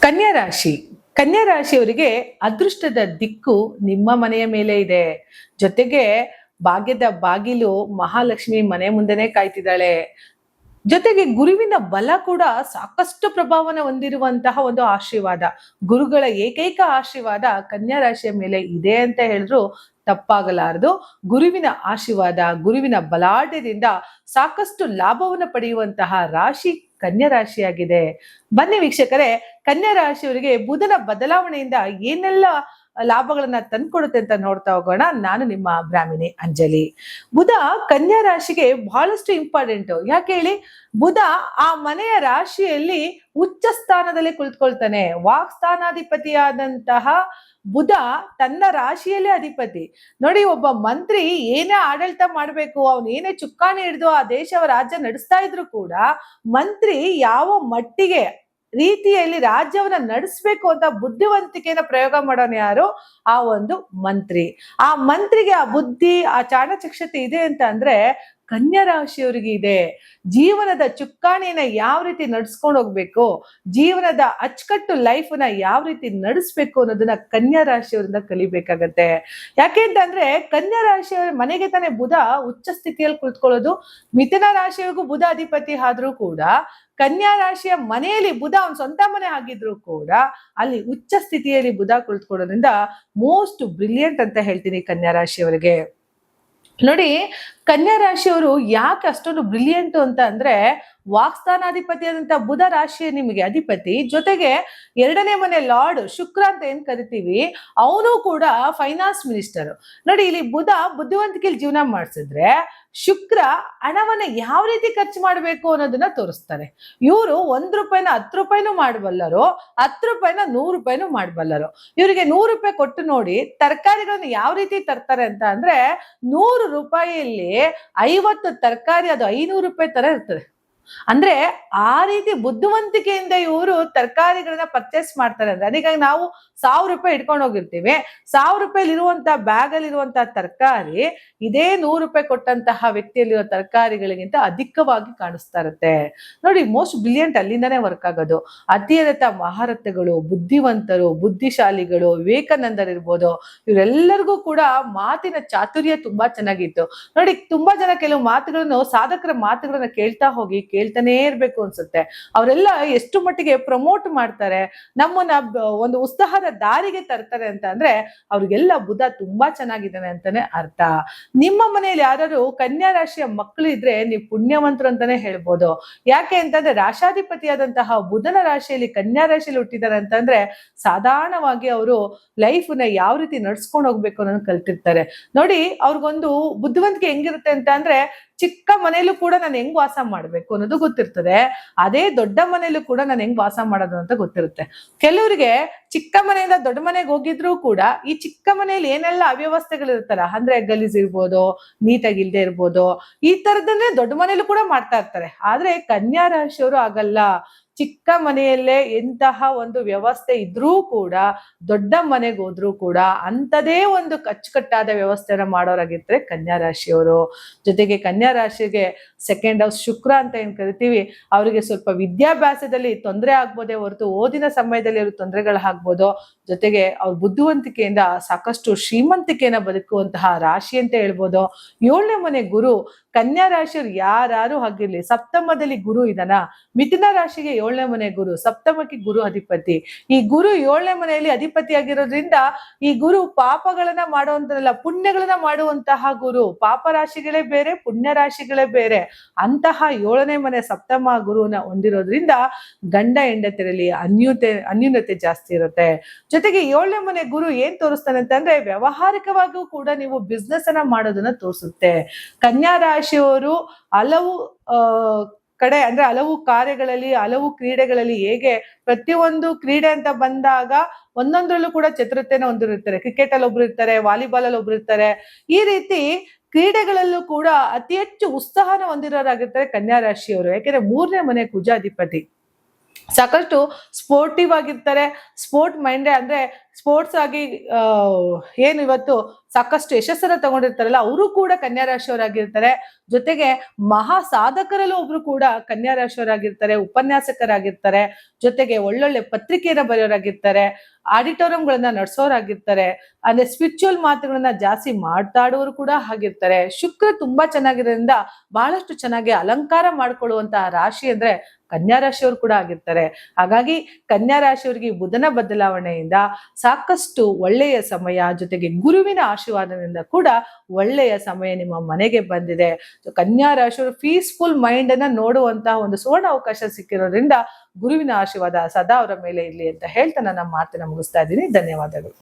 ಕನ್ಯಾ ರಾಶಿ ಕನ್ಯಾ ರಾಶಿಯವರಿಗೆ ಅದೃಷ್ಟದ ದಿಕ್ಕು ನಿಮ್ಮ ಮನೆಯ ಮೇಲೆ ಇದೆ. ಜೊತೆಗೆ ಭಾಗ್ಯದ ಬಾಗಿಲು ಮಹಾಲಕ್ಷ್ಮಿ ಮನೆ ಮುಂದೆನೆ ಕಾಯ್ತಿದ್ದಾಳೆ. ಜೊತೆಗೆ ಗುರುವಿನ ಬಲ ಕೂಡ ಸಾಕಷ್ಟು ಪ್ರಭಾವನ ಹೊಂದಿರುವಂತಹ ಒಂದು ಆಶೀರ್ವಾದ, ಗುರುಗಳ ಏಕೈಕ ಆಶೀರ್ವಾದ ಕನ್ಯಾ ರಾಶಿಯ ಮೇಲೆ ಇದೆ ಅಂತ ಹೇಳಿದ್ರು ತಪ್ಪಾಗಲಾರದು. ಗುರುವಿನ ಆಶೀರ್ವಾದ, ಗುರುವಿನ ಬಲಾಢ್ಯದಿಂದ ಸಾಕಷ್ಟು ಲಾಭವನ್ನು ಪಡೆಯುವಂತಹ ರಾಶಿ ಕನ್ಯಾ ರಾಶಿಯಾಗಿದೆ. ಬನ್ನಿ ವೀಕ್ಷಕರೇ, ಕನ್ಯಾ ರಾಶಿಯವರಿಗೆ ಬುಧನ ಬದಲಾವಣೆಯಿಂದ ಏನೆಲ್ಲ ಲಾಭಗಳನ್ನ ತಂದ್ಕೊಡುತ್ತೆ ಅಂತ ನೋಡ್ತಾ ಹೋಗೋಣ. ನಾನು ನಿಮ್ಮ ಬ್ರಾಹ್ಮಿಣಿ ಅಂಜಲಿ. ಬುಧ ಕನ್ಯಾ ರಾಶಿಗೆ ಬಹಳಷ್ಟು ಇಂಪಾರ್ಟೆಂಟ್. ಯಾಕೆ ಹೇಳಿ? ಬುಧ ಆ ಮನೆಯ ರಾಶಿಯಲ್ಲಿ ಉಚ್ಚ ಸ್ಥಾನದಲ್ಲಿ ಕುಳಿತುಕೊಳ್ತಾನೆ. ವಾಕ್ಸ್ಥಾನಾಧಿಪತಿಯಾದಂತಹ ಬುಧ ತನ್ನ ರಾಶಿಯಲ್ಲೇ ಅಧಿಪತಿ. ನೋಡಿ, ಒಬ್ಬ ಮಂತ್ರಿ ಏನೇ ಆಡಳಿತ ಮಾಡ್ಬೇಕು, ಅವನು ಏನೇ ಚುಕ್ಕಾಣಿ ಹಿಡಿದು ಆ ದೇಶ ರಾಜ್ಯ ನಡೆಸ್ತಾ ಇದ್ರು ಕೂಡ ಮಂತ್ರಿ ಯಾವ ಮಟ್ಟಿಗೆ ರೀತಿಯಲ್ಲಿ ರಾಜ್ಯವನ್ನ ನಡೆಸ್ಬೇಕು ಅಂತ ಬುದ್ಧಿವಂತಿಕೆಯನ್ನ ಪ್ರಯೋಗ ಮಾಡೋನು ಯಾರು? ಆ ಒಂದು ಮಂತ್ರಿ. ಆ ಮಂತ್ರಿಗೆ ಆ ಬುದ್ಧಿ, ಆ ಚಾಣಚಕ್ಷತೆ ಇದೆ ಅಂತ ಅಂದ್ರೆ ಕನ್ಯಾ ರಾಶಿಯವರಿಗೆ ಇದೆ. ಜೀವನದ ಚುಕ್ಕಾಣಿಯನ್ನ ಯಾವ ರೀತಿ ನಡ್ಸ್ಕೊಂಡು ಹೋಗ್ಬೇಕು, ಜೀವನದ ಅಚ್ಚುಕಟ್ಟು ಲೈಫ್ನ ಯಾವ ರೀತಿ ನಡೆಸ್ಬೇಕು ಅನ್ನೋದನ್ನ ಕನ್ಯಾ ರಾಶಿಯವರಿಂದ ಕಲಿಬೇಕಾಗತ್ತೆ. ಯಾಕೆ ಅಂತಂದ್ರೆ ಕನ್ಯಾ ರಾಶಿಯವರ ಮನೆಗೆ ತಾನೇ ಬುಧ ಉಚ್ಚ ಸ್ಥಿತಿಯಲ್ಲಿ ಕುಳಿತುಕೊಳ್ಳೋದು. ಮಿಥುನ ರಾಶಿಯವರಿಗೂ ಬುಧ ಅಧಿಪತಿ ಆದ್ರೂ ಕೂಡ ಕನ್ಯಾ ರಾಶಿಯ ಮನೆಯಲ್ಲಿ ಬುಧ ಅವನ ಸ್ವಂತ ಮನೆ ಆಗಿದ್ರು ಕೂಡ ಅಲ್ಲಿ ಉಚ್ಚ ಸ್ಥಿತಿಯಲ್ಲಿ ಬುಧ ಕುಳಿತುಕೊಳ್ಳೋದ್ರಿಂದ ಮೋಸ್ಟ್ ಬ್ರಿಲಿಯಂಟ್ ಅಂತ ಹೇಳ್ತೀನಿ ಕನ್ಯಾ ರಾಶಿಯವರಿಗೆ. ನೋಡಿ, ಕನ್ಯಾ ರಾಶಿಯವರು ಯಾಕೆ ಅಷ್ಟೊಂದು ಬ್ರಿಲಿಯಂಟ್ ಅಂತ ಅಂದ್ರೆ, ವಾಕ್ಸ್ಥಾನಾಧಿಪತಿಯಾದಂತಹ ಬುಧ ರಾಶಿಯ ನಿಮಗೆ ಅಧಿಪತಿ, ಜೊತೆಗೆ ಎರಡನೇ ಮನೆ ಲಾರ್ಡ್ ಶುಕ್ರ ಅಂತ ಏನ್ ಕರಿತೀವಿ, ಅವನು ಕೂಡ ಫೈನಾನ್ಸ್ ಮಿನಿಸ್ಟರ್. ನೋಡಿ, ಇಲ್ಲಿ ಬುಧ ಬುದ್ಧಿವಂತಿಕೆಯಲ್ಲಿ ಜೀವನ ಮಾಡಿಸಿದ್ರೆ ಶುಕ್ರ ಹಣವನ್ನ ಯಾವ ರೀತಿ ಖರ್ಚು ಮಾಡಬೇಕು ಅನ್ನೋದನ್ನ ತೋರಿಸ್ತಾರೆ. ಇವರು ₹1 10 ಮಾಡಬಲ್ಲರು, ₹10 100 ಮಾಡಬಲ್ಲರು. ಇವರಿಗೆ ₹100 ಕೊಟ್ಟು ನೋಡಿ ತರಕಾರಿಗಳನ್ನ ಯಾವ ರೀತಿ ತರ್ತಾರೆ ಅಂತ ಅಂದ್ರೆ, ₹100 50 ತರಕಾರಿ ಅದು ₹500 ತರ ಇರ್ತದೆ. ಅಂದ್ರೆ ಆ ರೀತಿ ಬುದ್ಧಿವಂತಿಕೆಯಿಂದ ಇವರು ತರಕಾರಿಗಳನ್ನ ಪರ್ಚೇಸ್ ಮಾಡ್ತಾರೆ. ಅಂದ್ರೆ ಅದಕ್ಕಾಗಿ ನಾವು ₹1000 ಇಟ್ಕೊಂಡು ಹೋಗಿರ್ತೀವಿ. ₹1000 ಇರುವಂತಹ ಬ್ಯಾಗ್ ಅಲ್ಲಿ ಇರುವಂತಹ ತರಕಾರಿ ಇದೇ ₹100 ಕೊಟ್ಟಂತಹ ವ್ಯಕ್ತಿಯಲ್ಲಿರೋ ತರಕಾರಿಗಳಿಗಿಂತ ಅಧಿಕವಾಗಿ ಕಾಣಿಸ್ತಾ ಇರುತ್ತೆ. ನೋಡಿ, ಮೋಸ್ಟ್ ಬ್ರಿಲಿಯಂಟ್ ಅಲ್ಲಿಂದಾನೇ ವರ್ಕ್ ಆಗೋದು. ಅತಿರಥ ಮಹಾರಥಗಳು, ಬುದ್ಧಿವಂತರು, ಬುದ್ಧಿಶಾಲಿಗಳು, ವಿವೇಕಾನಂದರಿರ್ಬೋದು, ಇವರೆಲ್ಲರಿಗೂ ಕೂಡ ಮಾತಿನ ಚಾತುರ್ಯ ತುಂಬಾ ಚೆನ್ನಾಗಿತ್ತು. ನೋಡಿ, ತುಂಬಾ ಜನ ಕೆಲವು ಮಾತುಗಳನ್ನು, ಸಾಧಕರ ಮಾತುಗಳನ್ನ ಕೇಳ್ತಾನೇ ಇರ್ಬೇಕು ಅನ್ಸುತ್ತೆ. ಅವರೆಲ್ಲ ಎಷ್ಟು ಮಟ್ಟಿಗೆ ಪ್ರಮೋಟ್ ಮಾಡ್ತಾರೆ, ನಮ್ಮನ್ನ ಒಂದು ಉತ್ಸಾಹದ ದಾರಿಗೆ ತರ್ತಾರೆ ಅಂತ ಅಂದ್ರೆ ಅವ್ರಿಗೆಲ್ಲ ಬುಧ ತುಂಬಾ ಚೆನ್ನಾಗಿದ್ದಾನೆ ಅಂತಾನೆ ಅರ್ಥ. ನಿಮ್ಮ ಮನೆಯಲ್ಲಿ ಯಾರು ಕನ್ಯಾ ರಾಶಿಯ ಮಕ್ಕಳು ಇದ್ರೆ ನೀವು ಪುಣ್ಯವಂತರು ಅಂತಾನೆ ಹೇಳ್ಬೋದು. ಯಾಕೆ ಅಂತಂದ್ರೆ ರಾಶಾಧಿಪತಿಯಾದಂತಹ ಬುಧನ ರಾಶಿಯಲ್ಲಿ ಕನ್ಯಾ ರಾಶಿಯಲ್ಲಿ ಹುಟ್ಟಿದ್ದಾರೆ ಅಂತಂದ್ರೆ ಸಾಧಾರಣವಾಗಿ ಅವರು ಲೈಫ್ ನ ಯಾವ ರೀತಿ ನಡ್ಸ್ಕೊಂಡು ಹೋಗ್ಬೇಕು ಅನ್ನೋದನ್ನ ಕಲ್ತಿರ್ತಾರೆ. ನೋಡಿ, ಅವ್ರಿಗೊಂದು ಬುದ್ಧಿವಂತಿಕೆ ಹೆಂಗಿರುತ್ತೆ ಅಂತ ಅಂದ್ರೆ, ಚಿಕ್ಕ ಮನೆಯಲ್ಲೂ ಕೂಡ ನಾನು ಹೆಂಗ್ ವಾಸ ಮಾಡ್ಬೇಕು ಅನ್ನೋದು ಗೊತ್ತಿರ್ತದೆ. ಅದೇ ದೊಡ್ಡ ಮನೆಯಲ್ಲೂ ಕೂಡ ನಾನು ಹೆಂಗ್ ವಾಸ ಮಾಡೋದು ಅಂತ ಗೊತ್ತಿರುತ್ತೆ. ಕೆಲವರಿಗೆ ಚಿಕ್ಕ ಮನೆಯಿಂದ ದೊಡ್ಡ ಮನೆಗೆ ಹೋಗಿದ್ರು ಕೂಡ ಈ ಚಿಕ್ಕ ಮನೆಯಲ್ಲಿ ಏನೆಲ್ಲ ಅವ್ಯವಸ್ಥೆಗಳು ಇರ್ತಾರ ಅಂದ್ರೆ, ಗಲೀಜ್ ಇರ್ಬೋದು, ನೀಟಾಗಿ ಇಲ್ದೆ ಇರ್ಬೋದು, ಈ ತರದನ್ನೇ ದೊಡ್ಡ ಮನೆಯಲ್ಲೂ ಕೂಡ ಮಾಡ್ತಾ ಇರ್ತಾರೆ. ಆದ್ರೆ ಕನ್ಯಾ ರಾಶಿಯವರು ಆಗಲ್ಲ. ಚಿಕ್ಕ ಮನೆಯಲ್ಲೇ ಎಂತಹ ಒಂದು ವ್ಯವಸ್ಥೆ ಇದ್ರೂ ಕೂಡ, ದೊಡ್ಡ ಮನೆಗೆ ಹೋದ್ರೂ ಕೂಡ ಅಂಥದೇ ಒಂದು ಅಚ್ಚುಕಟ್ಟಾದ ವ್ಯವಸ್ಥೆನ ಮಾಡೋರಾಗಿರ್ತಾರೆ ಕನ್ಯಾ ರಾಶಿಯವರು. ಜೊತೆಗೆ ಕನ್ಯಾ ರಾಶಿಗೆ ಸೆಕೆಂಡ್ ಹೌಸ್ ಶುಕ್ರ ಅಂತ ಏನ್ ಕರಿತೀವಿ, ಅವರಿಗೆ ಸ್ವಲ್ಪ ವಿದ್ಯಾಭ್ಯಾಸದಲ್ಲಿ ತೊಂದರೆ ಆಗ್ಬೋದೇ ಹೊರತು ಓದಿನ ಸಮಯದಲ್ಲಿ ಅವರು ತೊಂದರೆಗಳಾಗ್ಬೋದು. ಜೊತೆಗೆ ಅವ್ರ ಬುದ್ಧಿವಂತಿಕೆಯಿಂದ ಸಾಕಷ್ಟು ಶ್ರೀಮಂತಿಕೆಯನ್ನ ಬದುಕುವಂತಹ ರಾಶಿ ಅಂತ ಹೇಳ್ಬೋದು. 7ನೇ ಮನೆ ಗುರು, ಕನ್ಯಾ ರಾಶಿಯವ್ರು ಯಾರು ಆಗಿರ್ಲಿ, ಸಪ್ತಮದಲ್ಲಿ ಗುರು ಇದನ್ನ. ಮಿಥುನ ರಾಶಿಗೆ 7ನೇ ಮನೆ ಗುರು, ಸಪ್ತಮಕ್ಕೆ ಗುರು ಅಧಿಪತಿ. ಈ ಗುರು 7ನೇ ಮನೆಯಲ್ಲಿ ಅಧಿಪತಿ ಆಗಿರೋದ್ರಿಂದ ಈ ಗುರು ಪಾಪಗಳನ್ನ ಮಾಡುವಂತಲ್ಲ, ಪುಣ್ಯಗಳನ್ನ ಮಾಡುವಂತಹ ಗುರು. ಪಾಪ ರಾಶಿಗಳೇ ಬೇರೆ, ಪುಣ್ಯ ರಾಶಿಗಳೇ ಬೇರೆ. ಅಂತಹ 7ನೇ ಮನೆ ಸಪ್ತಮ ಗುರುವನ್ನ ಹೊಂದಿರೋದ್ರಿಂದ ಗಂಡ ಹೆಂಡತಿರಲ್ಲಿ ಅನ್ಯೂನ್ಯತೆ ಜಾಸ್ತಿ ಇರುತ್ತೆ. ಜೊತೆಗೆ 7ನೇ ಮನೆ ಗುರು ಏನ್ ತೋರಿಸ್ತಾನೆ ಅಂತಂದ್ರೆ, ವ್ಯವಹಾರಿಕವಾಗಿಯೂ ಕೂಡ ನೀವು ಬಿಸ್ನೆಸ್ ಅನ್ನ ಮಾಡೋದನ್ನ ತೋರಿಸುತ್ತೆ. ಕನ್ಯಾ ರಾಶಿಯವರು ಹಲವು ಕಡೆ ಅಂದ್ರೆ ಹಲವು ಕಾರ್ಯಗಳಲ್ಲಿ, ಹಲವು ಕ್ರೀಡೆಗಳಲ್ಲಿ, ಹೇಗೆ ಪ್ರತಿಯೊಂದು ಕ್ರೀಡೆ ಅಂತ ಬಂದಾಗ ಒಂದೊಂದ್ರಲ್ಲೂ ಕೂಡ ಚತುರತೆನ ಹೊಂದಿರ್ತಾರೆ. ಕ್ರಿಕೆಟ್ ಅಲ್ಲಿ ಒಬ್ರು ಇರ್ತಾರೆ, ವಾಲಿಬಾಲ್ ಅಲ್ಲಿ ಒಬ್ರು ಇರ್ತಾರೆ. ಈ ರೀತಿ ಕ್ರೀಡೆಗಳಲ್ಲೂ ಕೂಡ ಅತಿ ಹೆಚ್ಚು ಉತ್ಸಾಹನ ಹೊಂದಿರೋರಾಗಿರ್ತಾರೆ ಕನ್ಯಾ ರಾಶಿಯವರು. ಯಾಕೆಂದ್ರೆ 3ನೇ ಮನೆ ಕುಜ ಅಧಿಪತಿ. ಸಾಕಷ್ಟು ಸ್ಪೋರ್ಟಿವ್ ಆಗಿರ್ತಾರೆ, ಸ್ಪೋರ್ಟ್ ಮೈಂಡ್ ಅಂದ್ರೆ ಸ್ಪೋರ್ಟ್ಸ್ ಆಗಿ ಏನು ಇವತ್ತು ಸಾಕಷ್ಟು ಯಶಸ್ಸನ್ನ ತಗೊಂಡಿರ್ತಾರಲ್ಲ ಅವರು ಕೂಡ ಕನ್ಯಾ ರಾಶಿಯವರಾಗಿರ್ತಾರೆ. ಜೊತೆಗೆ ಮಹಾ ಸಾಧಕರಲ್ಲೂ ಒಬ್ರು ಕೂಡ ಕನ್ಯಾ ರಾಶಿಯವರಾಗಿರ್ತಾರೆ, ಉಪನ್ಯಾಸಕರಾಗಿರ್ತಾರೆ, ಜೊತೆಗೆ ಒಳ್ಳೊಳ್ಳೆ ಪತ್ರಿಕೆಯನ್ನ ಬರೆಯೋರಾಗಿರ್ತಾರೆ, ಆಡಿಟೋರಿಯಂಗಳನ್ನ ನಡೆಸೋರಾಗಿರ್ತಾರೆ, ಅಂದ್ರೆ ಸ್ಪಿರಿಚುವಲ್ ಮಾತುಗಳನ್ನ ಜಾಸ್ತಿ ಮಾತಾಡುವವರು ಕೂಡ ಆಗಿರ್ತಾರೆ. ಶುಕ್ರ ತುಂಬಾ ಚೆನ್ನಾಗಿರೋದ್ರಿಂದ ಬಹಳಷ್ಟು ಚೆನ್ನಾಗಿ ಅಲಂಕಾರ ಮಾಡ್ಕೊಳ್ಳುವಂತಹ ರಾಶಿ ಅಂದ್ರೆ ಕನ್ಯಾ ರಾಶಿಯವರು ಕೂಡ ಆಗಿರ್ತಾರೆ. ಹಾಗಾಗಿ ಕನ್ಯಾ ರಾಶಿಯವರಿಗೆ ಬುಧನ ಬದಲಾವಣೆಯಿಂದ ಸಾಕಷ್ಟು ಒಳ್ಳೆಯ ಸಮಯ, ಜೊತೆಗೆ ಗುರುವಿನ ಆಶೀರ್ವಾದದಿಂದ ಕೂಡ ಒಳ್ಳೆಯ ಸಮಯ ನಿಮ್ಮ ಮನೆಗೆ ಬಂದಿದೆ. ಕನ್ಯಾ ರಾಶಿಯವರು ಪೀಸ್ಫುಲ್ ಮೈಂಡ್ ಅನ್ನ ನೋಡುವಂತಹ ಒಂದು ಸುವರ್ಣ ಅವಕಾಶ ಸಿಕ್ಕಿರೋದ್ರಿಂದ ಗುರುವಿನ ಆಶೀರ್ವಾದ ಸದಾ ಅವರ ಮೇಲೆ ಇರ್ಲಿ ಅಂತ ಹೇಳ್ತಾ ನನ್ನ ಮಾತನ್ನ ಮುಗಿಸ್ತಾ ಇದ್ದೀನಿ. ಧನ್ಯವಾದಗಳು.